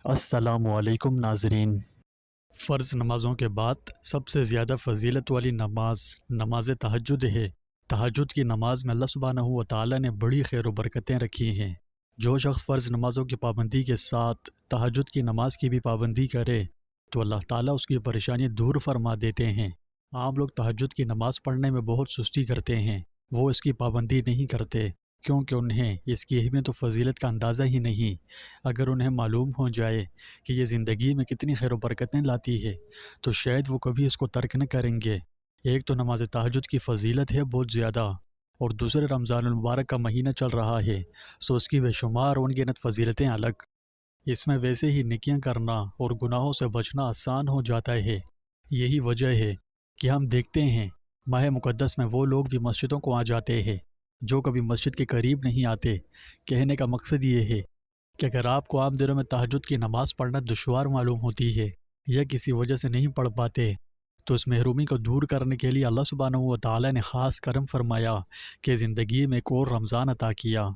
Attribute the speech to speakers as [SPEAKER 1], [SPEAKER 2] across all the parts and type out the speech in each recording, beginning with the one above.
[SPEAKER 1] السلام علیکم ناظرین۔ فرض نمازوں کے بعد سب سے زیادہ فضیلت والی نماز نماز تہجد ہے۔ تہجد کی نماز میں اللہ سبحانہ و تعالیٰ نے بڑی خیر و برکتیں رکھی ہیں۔ جو شخص فرض نمازوں کی پابندی کے ساتھ تہجد کی نماز کی بھی پابندی کرے تو اللہ تعالیٰ اس کی پریشانی دور فرما دیتے ہیں۔ عام لوگ تہجد کی نماز پڑھنے میں بہت سستی کرتے ہیں، وہ اس کی پابندی نہیں کرتے کیونکہ انہیں اس کی اہمیت و فضیلت کا اندازہ ہی نہیں۔ اگر انہیں معلوم ہو جائے کہ یہ زندگی میں کتنی خیر و برکتیں لاتی ہے تو شاید وہ کبھی اس کو ترک نہ کریں گے۔ ایک تو نماز تہجد کی فضیلت ہے بہت زیادہ، اور دوسرے رمضان المبارک کا مہینہ چل رہا ہے، سو اس کی بے شمار اور ان گنت فضیلتیں الگ۔ اس میں ویسے ہی نیکیاں کرنا اور گناہوں سے بچنا آسان ہو جاتا ہے۔ یہی وجہ ہے کہ ہم دیکھتے ہیں ماہ مقدس میں وہ لوگ بھی مسجدوں کو آ جاتے ہیں جو کبھی مسجد کے قریب نہیں آتے۔ کہنے کا مقصد یہ ہے کہ اگر آپ کو عام دنوں میں تہجد کی نماز پڑھنا دشوار معلوم ہوتی ہے یا کسی وجہ سے نہیں پڑھ پاتے تو اس محرومی کو دور کرنے کے لیے اللہ سبحانہ و تعالیٰ نے خاص کرم فرمایا کہ زندگی میں ایک اور رمضان عطا کیا۔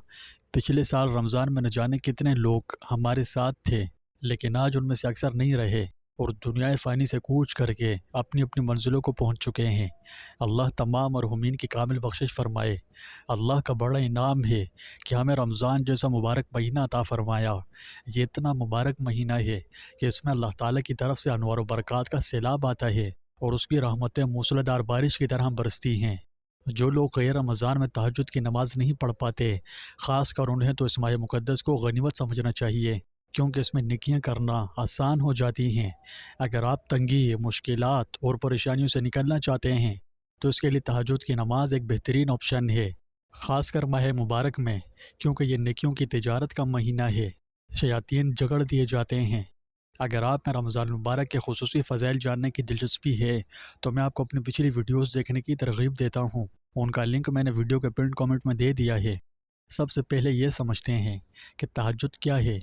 [SPEAKER 1] پچھلے سال رمضان میں نہ جانے کتنے لوگ ہمارے ساتھ تھے، لیکن آج ان میں سے اکثر نہیں رہے اور دنیا فانی سے کوچ کر کے اپنی اپنی منزلوں کو پہنچ چکے ہیں۔ اللہ تمام مرحومین کی کامل بخشش فرمائے۔ اللہ کا بڑا انعام ہے کہ ہمیں رمضان جیسا مبارک مہینہ عطا فرمایا۔ یہ اتنا مبارک مہینہ ہے کہ اس میں اللہ تعالیٰ کی طرف سے انوار و برکات کا سیلاب آتا ہے اور اس کی رحمتیں موسلادھار بارش کی طرح برستی ہیں۔ جو لوگ غیر رمضان میں تہجد کی نماز نہیں پڑھ پاتے، خاص کر انہیں تو اس ماہ مقدس کو غنیمت سمجھنا چاہیے کیونکہ اس میں نیکیاں کرنا آسان ہو جاتی ہیں۔ اگر آپ تنگی، مشکلات اور پریشانیوں سے نکلنا چاہتے ہیں تو اس کے لیے تہجد کی نماز ایک بہترین آپشن ہے، خاص کر ماہ مبارک میں، کیونکہ یہ نیکیوں کی تجارت کا مہینہ ہے۔ شیاطین جگڑ دیے جاتے ہیں۔ اگر آپ میں رمضان المبارک کے خصوصی فضائل جاننے کی دلچسپی ہے تو میں آپ کو اپنی پچھلی ویڈیوز دیکھنے کی ترغیب دیتا ہوں، ان کا لنک میں نے ویڈیو کے پنڈ کامنٹ میں دے دیا ہے۔ سب سے پہلے یہ سمجھتے ہیں کہ تہجد کیا ہے۔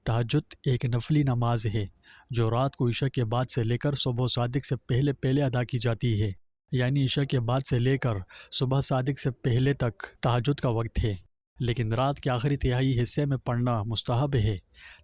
[SPEAKER 1] تہجد ایک نفلی نماز ہے جو رات کو عشاء کے بعد سے لے کر صبح صادق سے پہلے ادا کی جاتی ہے، یعنی عشاء کے بعد سے لے کر صبح صادق سے پہلے تک تہجد کا وقت ہے، لیکن رات کے آخری تہائی حصے میں پڑھنا مستحب ہے۔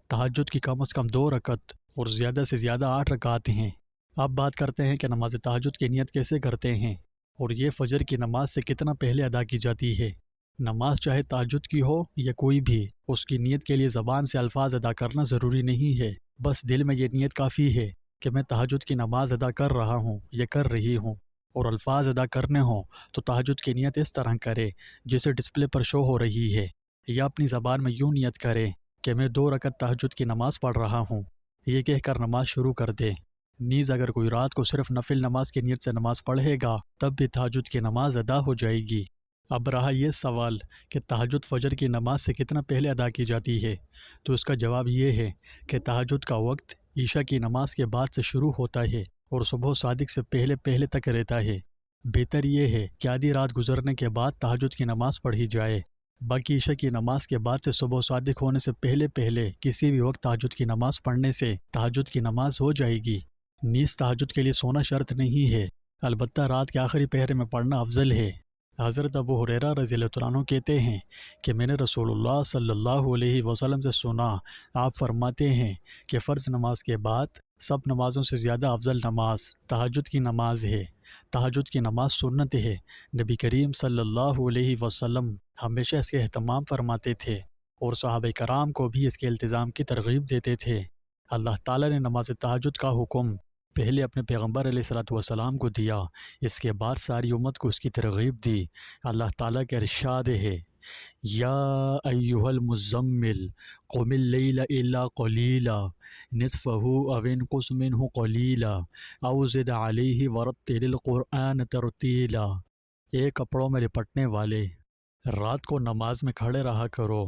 [SPEAKER 1] تہجد کی کم از کم 2 رکعت اور زیادہ سے زیادہ 8 رکعت ہیں۔ اب بات کرتے ہیں کہ نماز تہجد کی نیت کیسے کرتے ہیں اور یہ فجر کی نماز سے کتنا پہلے ادا کی جاتی ہے۔ نماز چاہے تہجد کی ہو یا کوئی بھی، اس کی نیت کے لیے زبان سے الفاظ ادا کرنا ضروری نہیں ہے، بس دل میں یہ نیت کافی ہے کہ میں تہجد کی نماز ادا کر رہا ہوں یا کر رہی ہوں۔ اور الفاظ ادا کرنے ہوں تو تہجد کی نیت اس طرح کرے جیسے ڈسپلے پر شو ہو رہی ہے، یا اپنی زبان میں یوں نیت کرے کہ میں 2 رکعت تہجد کی نماز پڑھ رہا ہوں، یہ کہہ کر نماز شروع کر دے۔ نیز اگر کوئی رات کو صرف نفل نماز کی نیت سے نماز پڑھے گا تب بھی تہجد کی نماز ادا ہو جائے گی۔ اب رہا یہ سوال کہ تہجد فجر کی نماز سے کتنا پہلے ادا کی جاتی ہے، تو اس کا جواب یہ ہے کہ تہجد کا وقت عشاء کی نماز کے بعد سے شروع ہوتا ہے اور صبح صادق سے پہلے تک رہتا ہے۔ بہتر یہ ہے کہ آدھی رات گزرنے کے بعد تہجد کی نماز پڑھی جائے، باقی عشاء کی نماز کے بعد سے صبح صادق ہونے سے پہلے کسی بھی وقت تہجد کی نماز پڑھنے سے تہجد کی نماز ہو جائے گی۔ نیز تہجد کے لیے سونا شرط نہیں ہے، البتہ رات کے آخری پہرے میں پڑھنا افضل ہے۔ حضرت ابو ہریرہ رضی اللہ عنہ کہتے ہیں کہ میں نے رسول اللہ صلی اللہ علیہ وسلم سے سنا، آپ فرماتے ہیں کہ فرض نماز کے بعد سب نمازوں سے زیادہ افضل نماز تہجد کی نماز ہے۔ تہجد کی نماز سنت ہے، نبی کریم صلی اللہ علیہ وسلم ہمیشہ اس کے اہتمام فرماتے تھے اور صحابہ کرام کو بھی اس کے التزام کی ترغیب دیتے تھے۔ اللہ تعالیٰ نے نماز تہجد کا حکم پہلے اپنے پیغمبر علیہ الصلوۃ والسلام کو دیا، اس کے بعد ساری امت کو اس کی ترغیب دی۔ اللہ تعالیٰ کا ارشاد ہے، یا ایھا المزمل قم اللیل الا قلیلا نصفہ او انقص منہ قلیلا او زد علیہ ورتل القرآن ترتیلا۔ ایک کپڑوں میں لپٹنے والے، رات کو نماز میں کھڑے رہا کرو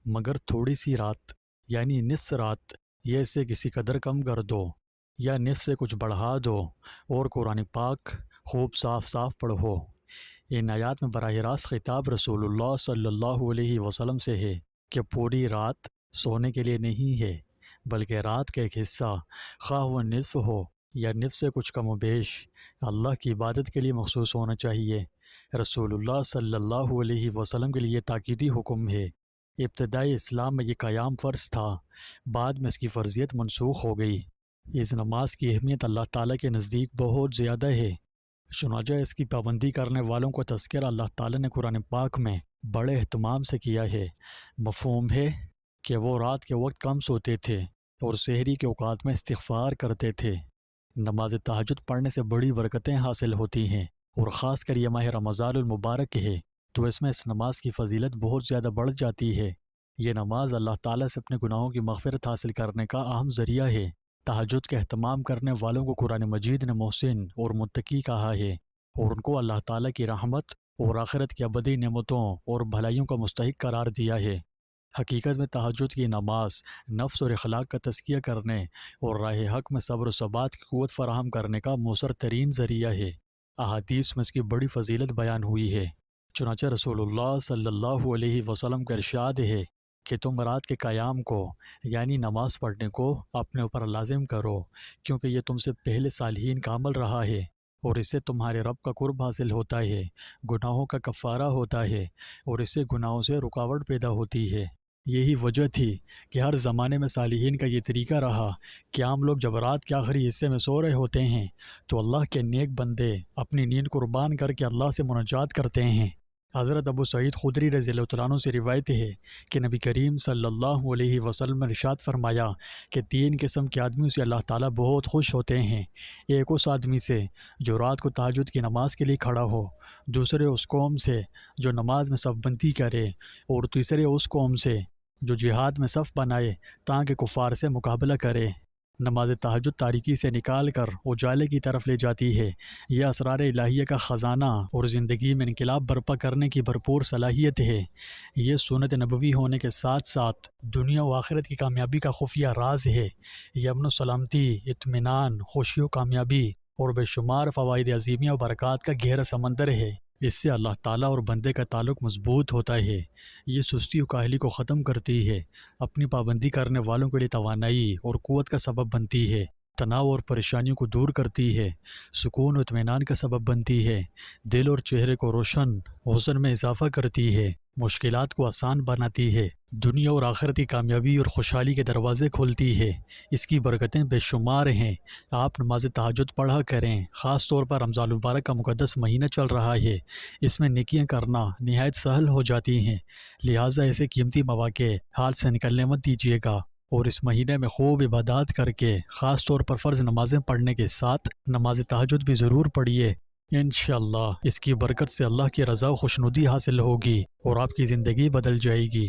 [SPEAKER 1] مگر تھوڑی سی رات، یعنی نصف رات، یا اسے کسی قدر کم کر دو یا نصف سے کچھ بڑھا دو، اور قرآن پاک خوب صاف پڑھو۔ ان آیات میں براہ راست خطاب رسول اللہ صلی اللہ علیہ وسلم سے ہے کہ پوری رات سونے کے لیے نہیں ہے، بلکہ رات کا ایک حصہ، خواہ وہ نصف ہو یا نصف سے کچھ کم و بیش، اللہ کی عبادت کے لیے مخصوص ہونا چاہیے۔ رسول اللہ صلی اللہ علیہ وسلم کے لیے یہ تاکیدی حکم ہے۔ ابتدائی اسلام میں یہ قیام فرض تھا، بعد میں اس کی فرضیت منسوخ ہو گئی۔ اس نماز کی اہمیت اللہ تعالیٰ کے نزدیک بہت زیادہ ہے، چنانچہ اس کی پابندی کرنے والوں کو تذکرہ اللہ تعالیٰ نے قرآن پاک میں بڑے اہتمام سے کیا ہے۔ مفہوم ہے کہ وہ رات کے وقت کم سوتے تھے اور سحری کے اوقات میں استغفار کرتے تھے۔ نماز تہجد پڑھنے سے بڑی برکتیں حاصل ہوتی ہیں، اور خاص کر یہ ماہ رمضان المبارک ہے تو اس میں اس نماز کی فضیلت بہت زیادہ بڑھ جاتی ہے۔ یہ نماز اللہ تعالیٰ سے اپنے گناہوں کی مغفرت حاصل کرنے کا اہم ذریعہ ہے۔ تہجد کے اہتمام کرنے والوں کو قرآن مجید نے محسن اور متقی کہا ہے، اور ان کو اللہ تعالیٰ کی رحمت اور آخرت کی ابدی نعمتوں اور بھلائیوں کا مستحق قرار دیا ہے۔ حقیقت میں تہجد کی نماز نفس اور اخلاق کا تزکیہ کرنے اور راہ حق میں صبر و ثبات کی قوت فراہم کرنے کا مؤثر ترین ذریعہ ہے۔ احادیث میں اس کی بڑی فضیلت بیان ہوئی ہے، چنانچہ رسول اللہ صلی اللہ علیہ وسلم کا ارشاد ہے کہ تم رات کے قیام کو یعنی نماز پڑھنے کو اپنے اوپر لازم کرو، کیونکہ یہ تم سے پہلے صالحین کا عمل رہا ہے، اور اس سے تمہارے رب کا قرب حاصل ہوتا ہے، گناہوں کا کفارہ ہوتا ہے، اور اس سے گناہوں سے رکاوٹ پیدا ہوتی ہے۔ یہی وجہ تھی کہ ہر زمانے میں صالحین کا یہ طریقہ رہا کہ عام لوگ جب رات کے آخری حصے میں سو رہے ہوتے ہیں تو اللہ کے نیک بندے اپنی نیند قربان کر کے اللہ سے مناجات کرتے ہیں۔ حضرت ابو سعید خدری رضی اللہ عنہ سے روایت ہے کہ نبی کریم صلی اللہ علیہ وسلم نے ارشاد فرمایا کہ 3 قسم کے آدمیوں سے اللہ تعالیٰ بہت خوش ہوتے ہیں۔ ایک اس آدمی سے جو رات کو تہجد کی نماز کے لیے کھڑا ہو، دوسرے اس قوم سے جو نماز میں صف بندی کرے، اور تیسرے اس قوم سے جو جہاد میں صف بنائے تاکہ کفار سے مقابلہ کرے۔ نماز تہجد تاریکی سے نکال کر اجالے کی طرف لے جاتی ہے۔ یہ اسرار الہیہ کا خزانہ اور زندگی میں انقلاب برپا کرنے کی بھرپور صلاحیت ہے۔ یہ سنت نبوی ہونے کے ساتھ ساتھ دنیا و آخرت کی کامیابی کا خفیہ راز ہے۔ یہ امن و سلامتی، اطمینان، خوشی و کامیابی اور بے شمار فوائد عظیمیہ و برکات کا گہرا سمندر ہے۔ اس سے اللہ تعالیٰ اور بندے کا تعلق مضبوط ہوتا ہے۔ یہ سستی و کاہلی کو ختم کرتی ہے، اپنی پابندی کرنے والوں کے لیے توانائی اور قوت کا سبب بنتی ہے، تناؤ اور پریشانیوں کو دور کرتی ہے، سکون و اطمینان کا سبب بنتی ہے، دل اور چہرے کو روشن حسن میں اضافہ کرتی ہے، مشکلات کو آسان بناتی ہے، دنیا اور آخرت کی کامیابی اور خوشحالی کے دروازے کھولتی ہے۔ اس کی برکتیں بے شمار ہیں۔ آپ نماز تہجد پڑھا کریں، خاص طور پر رمضان المبارک کا مقدس مہینہ چل رہا ہے، اس میں نیکیاں کرنا نہایت سہل ہو جاتی ہیں، لہٰذا ایسے قیمتی مواقع ہاتھ سے نکلنے مت دیجیے گا، اور اس مہینے میں خوب عبادات کر کے خاص طور پر فرض نمازیں پڑھنے کے ساتھ نماز تہجد بھی ضرور پڑھیے۔ انشاءاللہ اس کی برکت سے اللہ کی رضا و خوشنودی حاصل ہوگی اور آپ کی زندگی بدل جائے گی۔